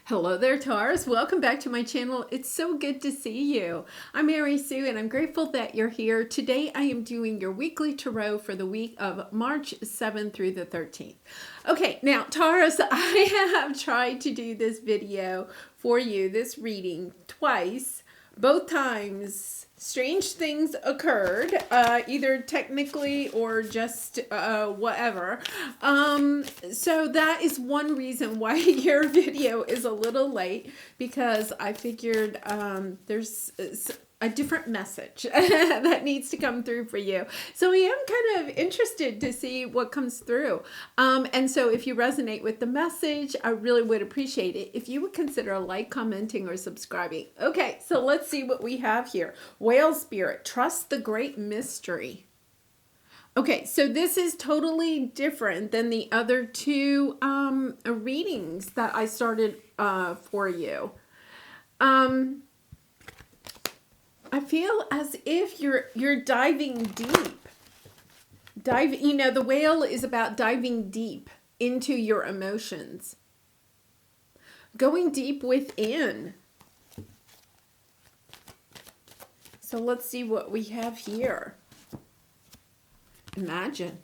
Hello there, Taurus. Welcome back to my channel. It's so good to see you. I'm Mary Sue, and I'm grateful that you're here. Today, I am doing your weekly tarot for the week of March 7th through the 13th. Okay, now, Taurus, I have tried to do this video for you, this reading, twice. Both times, strange things occurred, either technically or just whatever. So that is one reason why your video is a little late, because I figured there's a different message that needs to come through for you. So I am kind of interested to see what comes through. And so if you resonate with the message, I really would appreciate it if you would consider like, commenting, or subscribing. Okay, so let's see what we have here. Whale Spirit, trust the great mystery. Okay, so this is totally different than the other two readings that I started for you. I feel as if you're diving deep. The whale is about diving deep into your emotions. Going deep within. So let's see what we have here. Imagine.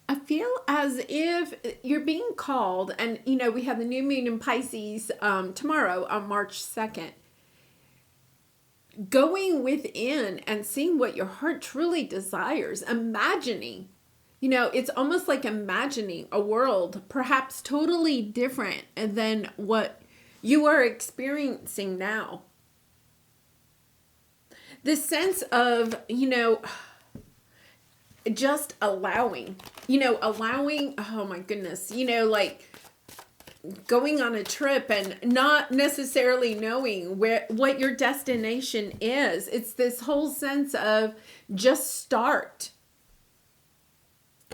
I feel as if you're being called, and we have the new moon in Pisces tomorrow on March 2nd. Going within and seeing what your heart truly desires, imagining. It's almost like imagining a world perhaps totally different than what you are experiencing now. This sense of, just allowing, oh my goodness, like going on a trip and not necessarily knowing what your destination is. It's this whole sense of just start.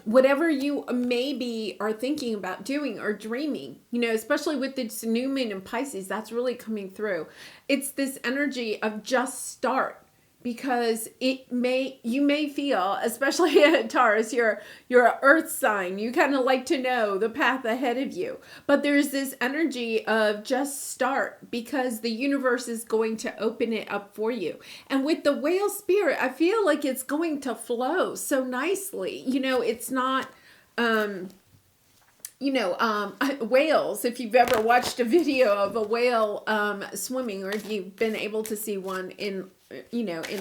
Whatever you maybe are thinking about doing or dreaming, especially with this new moon in Pisces, that's really coming through. It's this energy of just start. Because you may feel, especially at Taurus, you're an earth sign. You kind of like to know the path ahead of you. But there's this energy of just start, because the universe is going to open it up for you. And with the whale spirit, I feel like it's going to flow so nicely. It's not... whales, if you've ever watched a video of a whale swimming, or if you've been able to see one in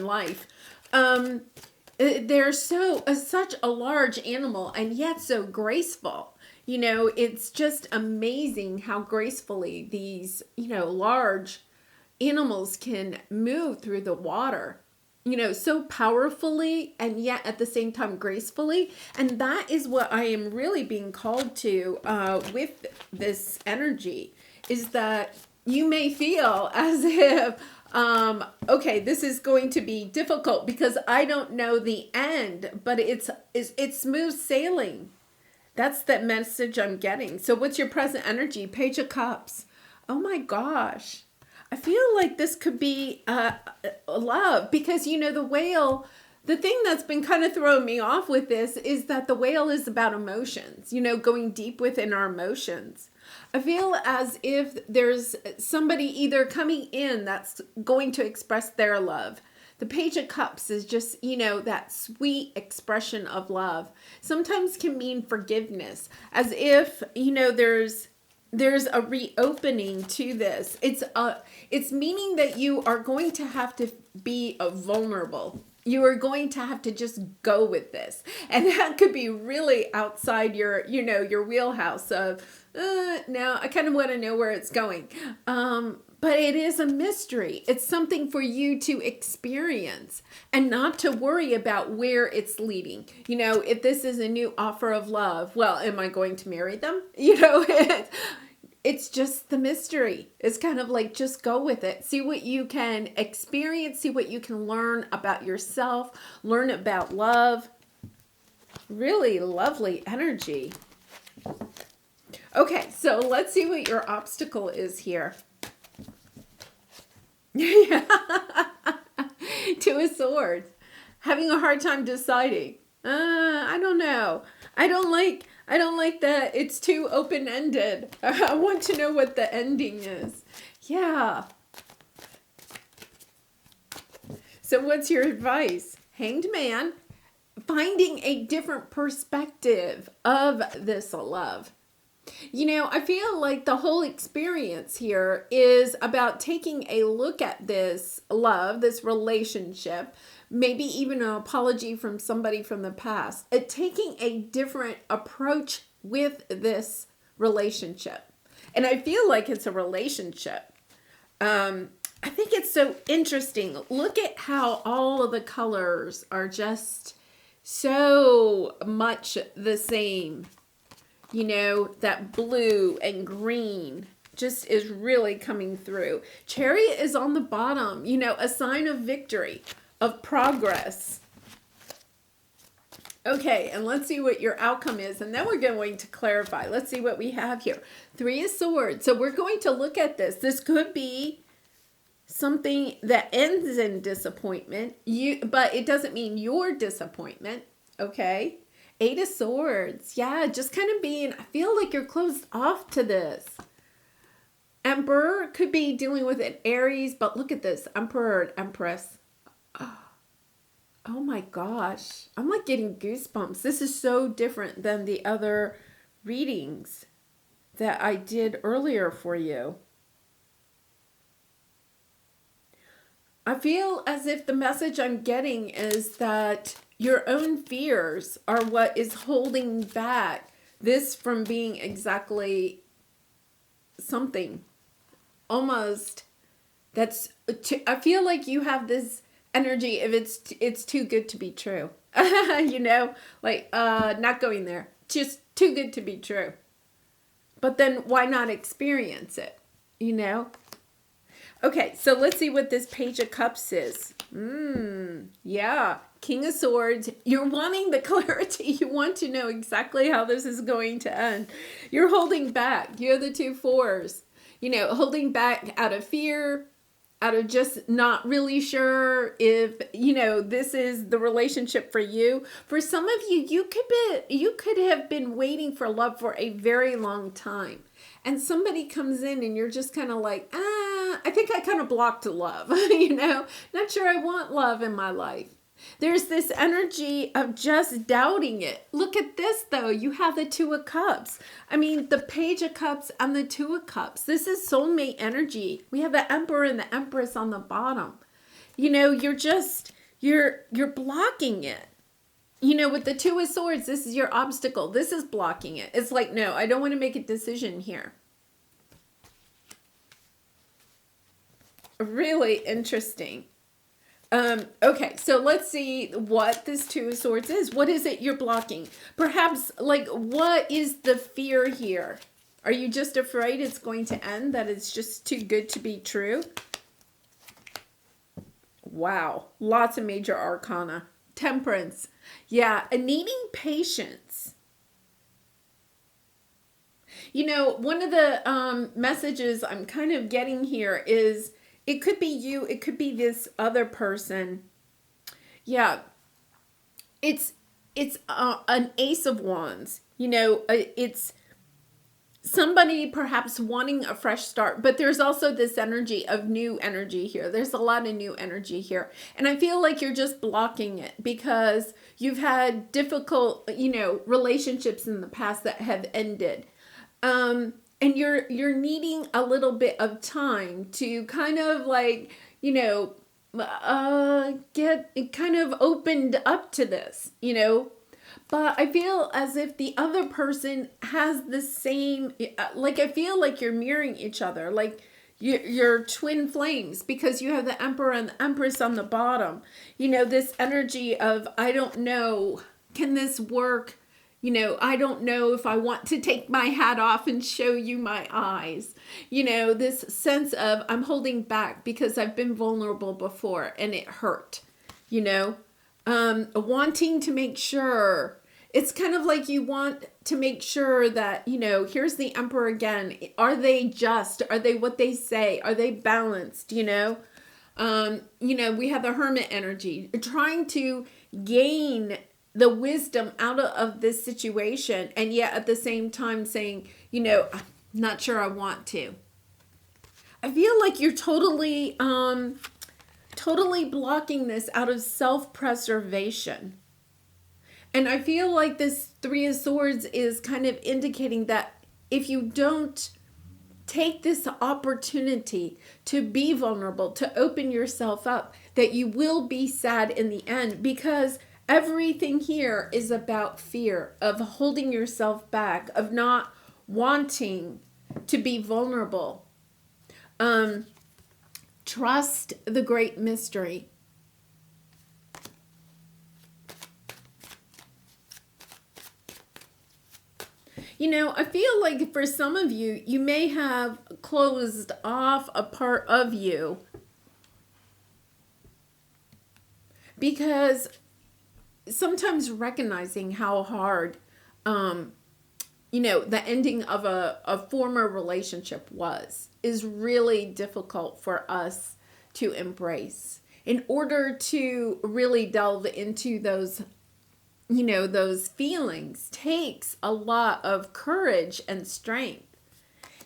life, they're such a large animal, and yet so graceful. It's just amazing how gracefully these, large animals can move through the water. So powerfully, and yet at the same time gracefully. And that is what I am really being called to with this energy, is that you may feel as if, okay, this is going to be difficult because I don't know the end, but it's smooth sailing. That's the message I'm getting. So what's your present energy? Page of Cups. Oh my gosh. I feel like this could be love, because, the whale, the thing that's been kind of throwing me off with this is that the whale is about emotions, going deep within our emotions. I feel as if there's somebody either coming in that's going to express their love. The Page of Cups is just, that sweet expression of love. Sometimes can mean forgiveness, as if, there's a reopening to this. It's meaning that you are going to have to be vulnerable. You are going to have to just go with this. And that could be really outside your wheelhouse of, now I kind of want to know where it's going. But it is a mystery. It's something for you to experience and not to worry about where it's leading. If this is a new offer of love, well, am I going to marry them? It's just the mystery. It's kind of like, just go with it. See what you can experience. See what you can learn about yourself. Learn about love. Really lovely energy. Okay, so let's see what your obstacle is here. Yeah. Two of Swords. Having a hard time deciding. I don't know. I don't like that it's too open-ended. I want to know what the ending is. Yeah. So what's your advice? Hanged Man, finding a different perspective of this love. You know, I feel like the whole experience here is about taking a look at this love, this relationship, maybe even an apology from somebody from the past, taking a different approach with this relationship. And I feel like it's a relationship. I think it's so interesting. Look at how all of the colors are just so much the same. You know, that blue and green just is really coming through. Chariot is on the bottom, you know, a sign of victory, of progress. Okay, and let's see what your outcome is, and then we're going to clarify. Let's see what we have here. Three of Swords. So we're going to look at this. This could be something that ends in disappointment, but it doesn't mean your disappointment, okay? Eight of Swords. Yeah, just kind of being, I feel like you're closed off to this. Emperor could be dealing with an Aries, but look at this. Emperor, Empress. Oh my gosh. I'm like getting goosebumps. This is so different than the other readings that I did earlier for you. I feel as if the message I'm getting is that your own fears are what is holding back this from being exactly something almost that's, I feel like you have this energy if it's too good to be true. You know, like not going there, just too good to be true. But then why not experience it, you know? Okay, so let's see what this Page of Cups is. Yeah, King of Swords. You're wanting the clarity. You want to know exactly how this is going to end. You're holding back. You're the two fours. You know, holding back out of fear, out of just not really sure if, you know, this is the relationship for you. For some of you, you could have been waiting for love for a very long time. And somebody comes in and you're just kind of like, I think I kind of blocked love, you know, not sure I want love in my life. There's this energy of just doubting it. Look at this, though. You have the Two of Cups. I mean, the Page of Cups and the Two of Cups. This is soulmate energy. We have the Emperor and the Empress on the bottom. You know, you're blocking it. You know, with the Two of Swords, this is your obstacle. This is blocking it. It's like, no, I don't want to make a decision here. Really interesting. Okay, so let's see what this Two of Swords is. What is it you're blocking? Perhaps, like, what is the fear here? Are you just afraid it's going to end, that it's just too good to be true? Wow, lots of major arcana. Temperance. Yeah, and needing patience. You know, one of the messages I'm kind of getting here is, it could be you, it could be this other person. Yeah, it's an Ace of Wands. You know, it's somebody perhaps wanting a fresh start, but there's also this energy of new energy here. There's a lot of new energy here. And I feel like you're just blocking it because you've had difficult, you know, relationships in the past that have ended. And you're needing a little bit of time to kind of like, you know, get kind of opened up to this, you know. But I feel as if the other person has the same, like I feel like you're mirroring each other, like you're twin flames because you have the Emperor and the Empress on the bottom. You know, this energy of, I don't know, can this work? You know, I don't know if I want to take my hat off and show you my eyes. You know, this sense of I'm holding back because I've been vulnerable before and it hurt, you know. Wanting to make sure, it's kind of like you want to make sure that, you know, here's the Emperor again. Are they just? Are they what they say? Are they balanced? You know, we have the Hermit energy, trying to gain the wisdom out of this situation, and yet at the same time saying, I'm not sure I want to. I feel like you're totally blocking this out of self-preservation. And I feel like this Three of Swords is kind of indicating that if you don't take this opportunity to be vulnerable, to open yourself up, that you will be sad in the end, because everything here is about fear of holding yourself back, of not wanting to be vulnerable. Trust the great mystery. I feel like for some of you, you may have closed off a part of you because sometimes recognizing how hard, the ending of a former relationship is really difficult for us to embrace. In order to really delve into those feelings takes a lot of courage and strength.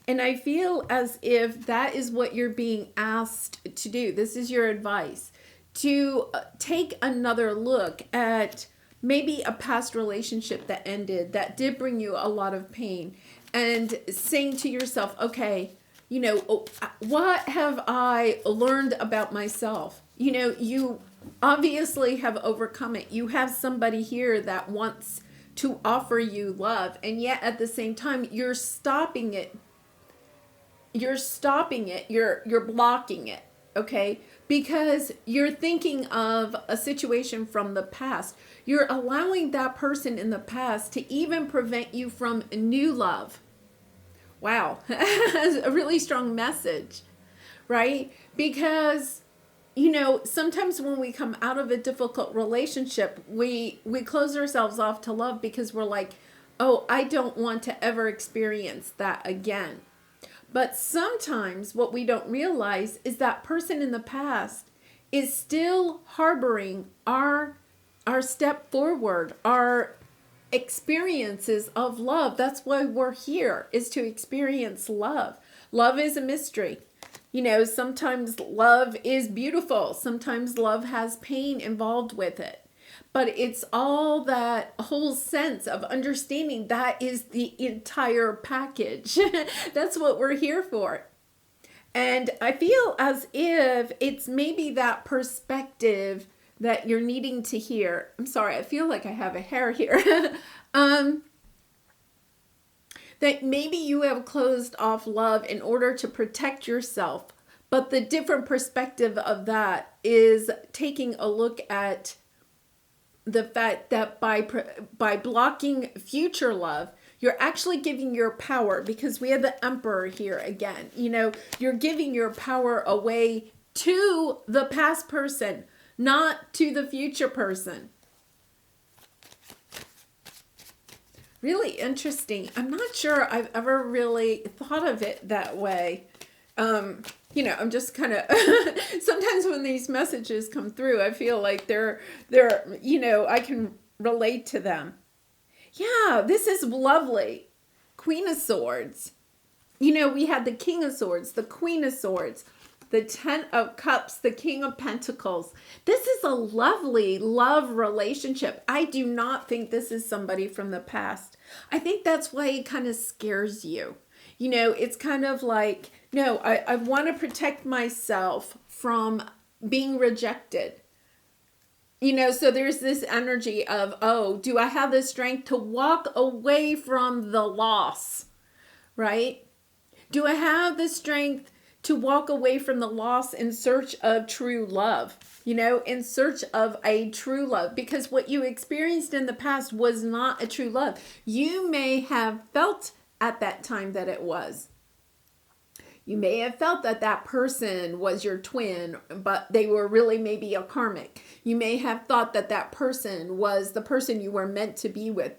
And I feel as if that is what you're being asked to do. This is your advice, to take another look at maybe a past relationship that ended, that did bring you a lot of pain, and saying to yourself, okay, what have I learned about myself? You obviously have overcome it. You have somebody here that wants to offer you love, and yet at the same time you're stopping it. You're blocking it, okay? Because you're thinking of a situation from the past. You're allowing that person in the past to even prevent you from new love. Wow. A really strong message, right? Because sometimes when we come out of a difficult relationship, we close ourselves off to love because we're like, oh, I don't want to ever experience that again. But sometimes what we don't realize is that person in the past is still harboring our step forward, our experiences of love. That's why we're here, is to experience love. Love is a mystery. Sometimes love is beautiful. Sometimes love has pain involved with it. But it's all that whole sense of understanding that is the entire package. That's what we're here for. And I feel as if it's maybe that perspective that you're needing to hear. I'm sorry, I feel like I have a hair here. That maybe you have closed off love in order to protect yourself. But the different perspective of that is taking a look at the fact that by blocking future love, you're actually giving your power, because we have the Emperor here again. You're giving your power away to the past person, not to the future person. Really interesting. I'm not sure I've ever really thought of it that way. I'm just kind of, sometimes when these messages come through, I feel like they're, I can relate to them. Yeah, this is lovely. Queen of Swords. We had the King of Swords, the Queen of Swords, the Ten of Cups, the King of Pentacles. This is a lovely love relationship. I do not think this is somebody from the past. I think that's why it kind of scares you. It's kind of like, no, I want to protect myself from being rejected. So there's this energy of, oh, do I have the strength to walk away from the loss, right? Do I have the strength to walk away from the loss in search of true love, in search of a true love? Because what you experienced in the past was not a true love. You may have felt at that time that it was. You may have felt that that person was your twin, but they were really maybe a karmic. You may have thought that that person was the person you were meant to be with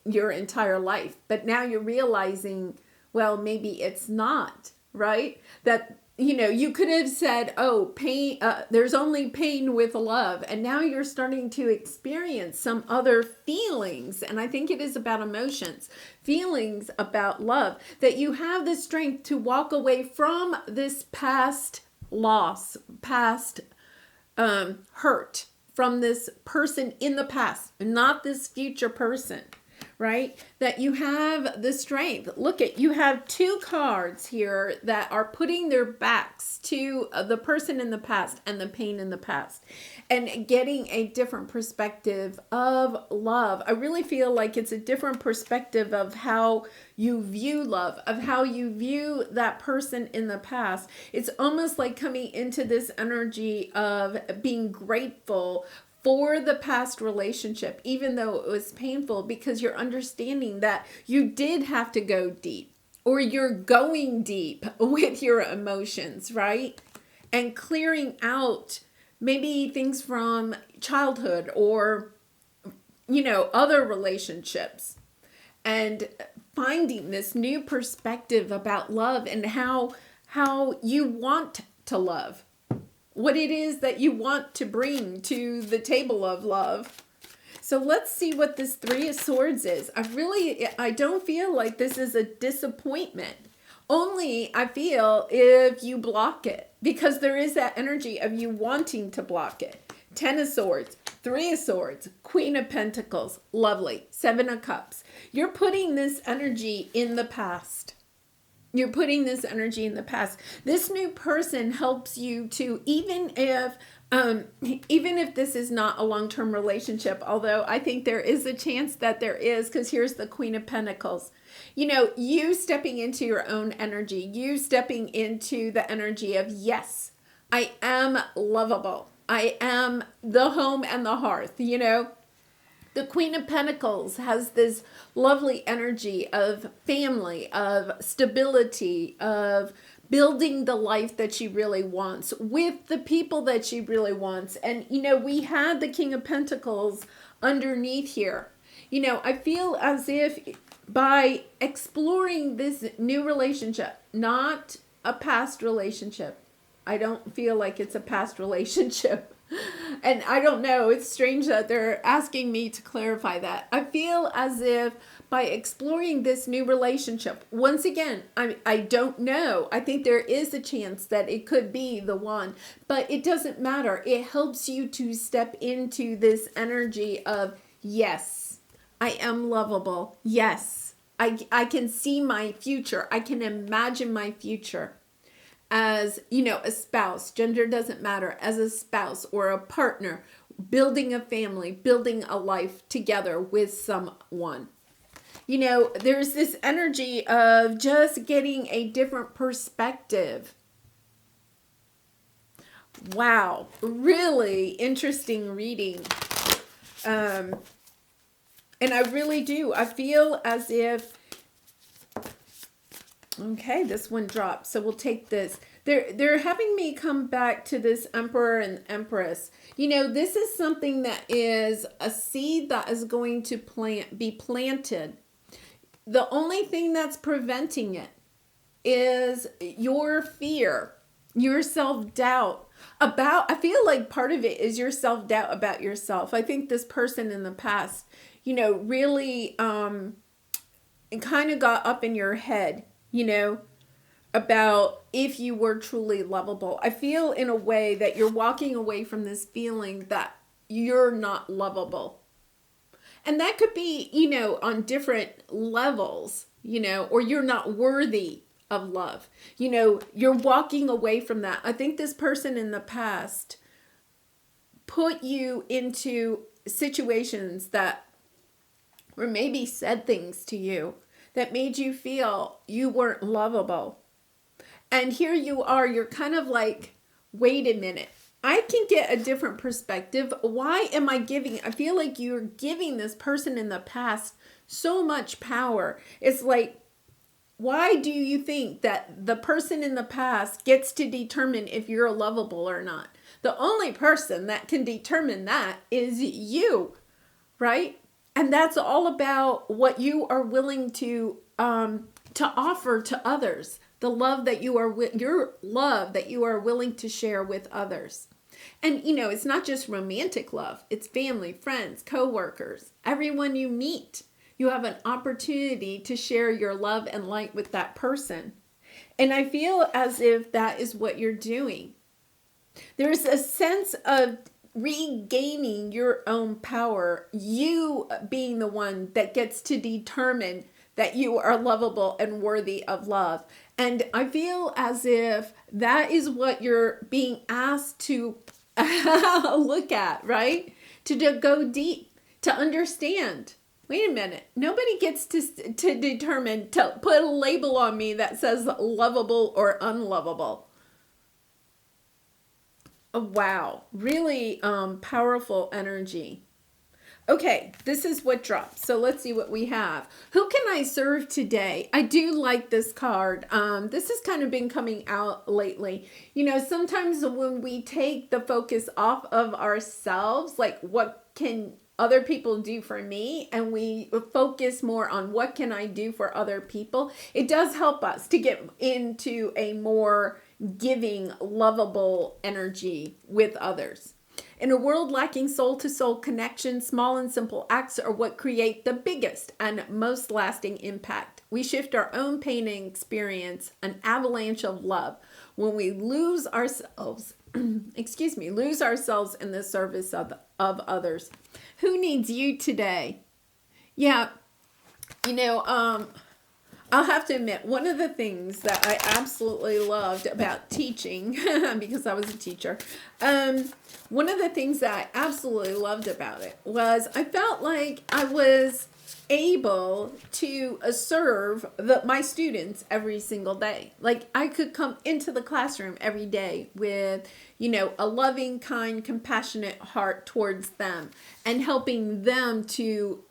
your entire life. But now you're realizing, well, maybe it's not, right? That you could have said, oh, pain, there's only pain with love. And now you're starting to experience some other feelings. And I think it is about emotions, feelings about love, that you have the strength to walk away from this past loss, past hurt, from this person in the past, not this future person. Right? That you have the strength. Look at, you have two cards here that are putting their backs to the person in the past and the pain in the past, and getting a different perspective of love. I really feel like it's a different perspective of how you view love, of how you view that person in the past. It's almost like coming into this energy of being grateful for the past relationship, even though it was painful, because you're understanding that you did have to go deep, or you're going deep with your emotions, right? And clearing out maybe things from childhood or, other relationships, and finding this new perspective about love and how you want to love. What it is that you want to bring to the table of love. So let's see what this Three of Swords is. I don't feel like this is a disappointment. Only I feel if you block it, because there is that energy of you wanting to block it. 10 of Swords, 3 of Swords, Queen of Pentacles, lovely. 7 of Cups. You're putting this energy in the past. You're putting this energy in the past. This new person helps you to, even if this is not a long-term relationship, although I think there is a chance that there is, because here's the Queen of Pentacles. You stepping into your own energy, you stepping into the energy of, yes, I am lovable. I am the home and the hearth, The Queen of Pentacles has this lovely energy of family, of stability, of building the life that she really wants with the people that she really wants. And, we had the King of Pentacles underneath here. I feel as if by exploring this new relationship, not a past relationship, I don't feel like it's a past relationship. And I don't know, it's strange that they're asking me to clarify that. I feel as if by exploring this new relationship, once again, I don't know. I think there is a chance that it could be the one, but it doesn't matter. It helps you to step into this energy of, yes, I am lovable. Yes, I can see my future. I can imagine my future. As, a spouse, gender doesn't matter, as a spouse or a partner, building a family, building a life together with someone. There's this energy of just getting a different perspective. Wow, really interesting reading. And I really do. I feel as if, okay, this one dropped, so we'll take this. They're having me come back to this Emperor and Empress. This is something that is a seed that is going to be planted. The only thing that's preventing it is your fear, your self-doubt I feel like part of it is your self-doubt about yourself. I think this person in the past, really it kind of got up in your head, about if you were truly lovable. I feel in a way that you're walking away from this feeling that you're not lovable. And that could be, on different levels, or you're not worthy of love. You're walking away from that. I think this person in the past put you into situations that, or maybe said things to you that made you feel you weren't lovable. And here you are, you're kind of like, wait a minute, I can get a different perspective. Why am I feel like you're giving this person in the past so much power. It's like, why do you think that the person in the past gets to determine if you're lovable or not? The only person that can determine that is you, right? And that's all about what you are willing to offer to others. the love that you are, your love that you are willing to share with others. And, it's not just romantic love. It's family, friends, coworkers, everyone you meet. You have an opportunity to share your love and light with that person. And I feel as if that is what you're doing. There's a sense of regaining your own power, you being the one that gets to determine that you are lovable and worthy of love. And I feel as if that is what you're being asked to look at, right? To go deep, to understand. Wait a minute. Nobody gets to determine, to put a label on me that says lovable or unlovable. Oh, wow. Really powerful energy. Okay, this is what dropped. So let's see what we have. Who can I serve today? I do like this card. This has kind of been coming out lately. Sometimes when we take the focus off of ourselves, like what can other people do for me, and we focus more on what can I do for other people, it does help us to get into a more giving, lovable energy with others. In a world lacking soul-to-soul connection, small and simple acts are what create the biggest and most lasting impact. We shift our own pain and experience an avalanche of love when we lose ourselves, lose ourselves in the service of others. Who needs you today? Yeah, I'll have to admit, one of the things that I absolutely loved about teaching, because I was a teacher, one of the things that I absolutely loved about it was I felt like I was able to serve my students every single day. Like I could come into the classroom every day with, a loving, kind, compassionate heart towards them and helping them to,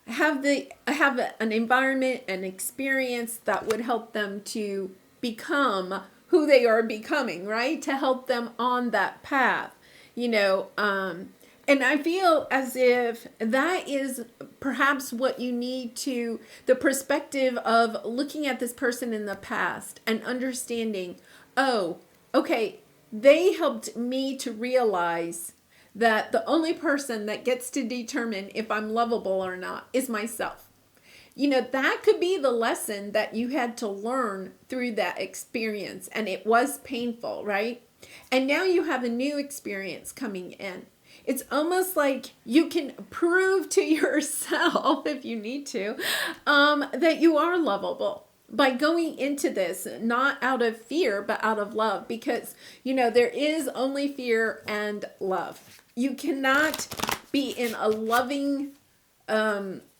have an environment, an experience that would help them to become who they are becoming, right? To help them on that path, and I feel as if that is perhaps what you need to, the perspective of looking at this person in the past and understanding, oh, okay, they helped me to realize that the only person that gets to determine if I'm lovable or not is myself. That could be the lesson that you had to learn through that experience. And it was painful, right? And now you have a new experience coming in. It's almost like you can prove to yourself, if you need to, that you are lovable by going into this, not out of fear, but out of love. Because, there is only fear and love. You cannot be in a loving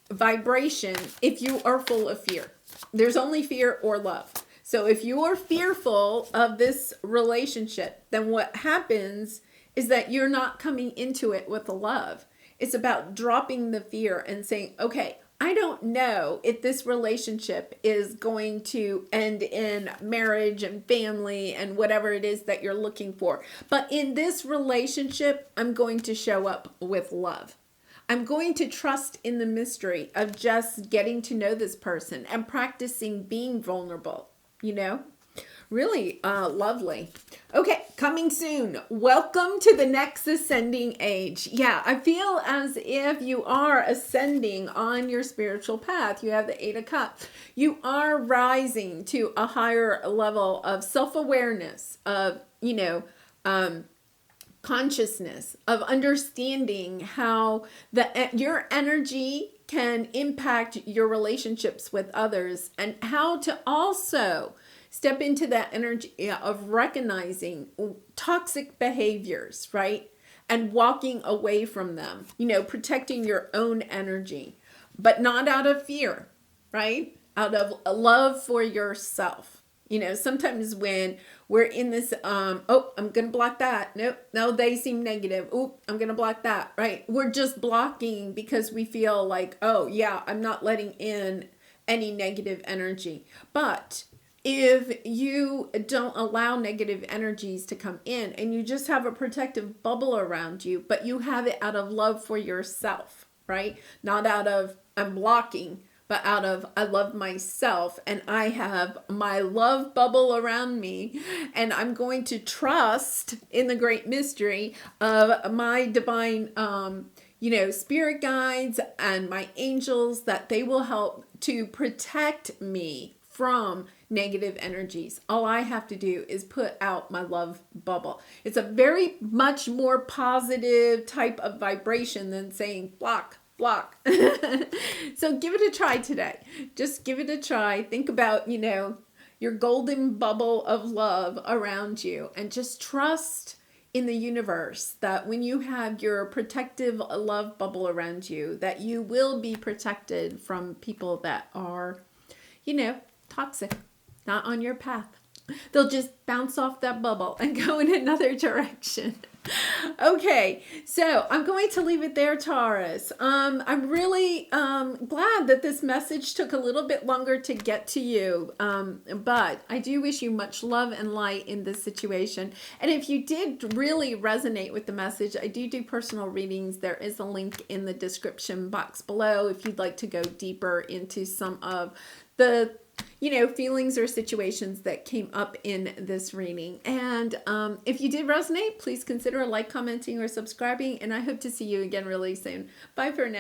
vibration if you are full of fear. There's only fear or love. So if you are fearful of this relationship, then what happens is that you're not coming into it with the love. It's about dropping the fear and saying, okay, I don't know if this relationship is going to end in marriage and family and whatever it is that you're looking for. But in this relationship, I'm going to show up with love. I'm going to trust in the mystery of just getting to know this person and practicing being vulnerable, Really lovely. Okay, coming soon. Welcome to the next ascending age. Yeah, I feel as if you are ascending on your spiritual path. You have the 8 of Cups. You are rising to a higher level of self-awareness, of, consciousness, of understanding how your energy can impact your relationships with others, and how to also step into that energy of recognizing toxic behaviors, right? And walking away from them, protecting your own energy, but not out of fear, right? Out of love for yourself. Sometimes when we're in this, I'm going to block that. Nope, no, they seem negative. Oop, I'm going to block that, right? We're just blocking because we feel like, oh yeah, I'm not letting in any negative energy. But if you don't allow negative energies to come in and you just have a protective bubble around you, but you have it out of love for yourself, right? Not out of, I'm blocking, but out of I love myself, and I have my love bubble around me, and I'm going to trust in the great mystery of my divine spirit guides and my angels, that they will help to protect me from negative energies. All I have to do is put out my love bubble. It's a very much more positive type of vibration than saying block, block. So give it a try today. Just give it a try. Think about, your golden bubble of love around you, and just trust in the universe that when you have your protective love bubble around you, that you will be protected from people that are, toxic, not on your path. They'll just bounce off that bubble and go in another direction. Okay, so I'm going to leave it there, Taurus. I'm really glad that this message took a little bit longer to get to you, but I do wish you much love and light in this situation. And if you did really resonate with the message, I do personal readings. There is a link in the description box below if you'd like to go deeper into some of the feelings or situations that came up in this reading. And if you did resonate, please consider like, commenting, or subscribing. And I hope to see you again really soon. Bye for now.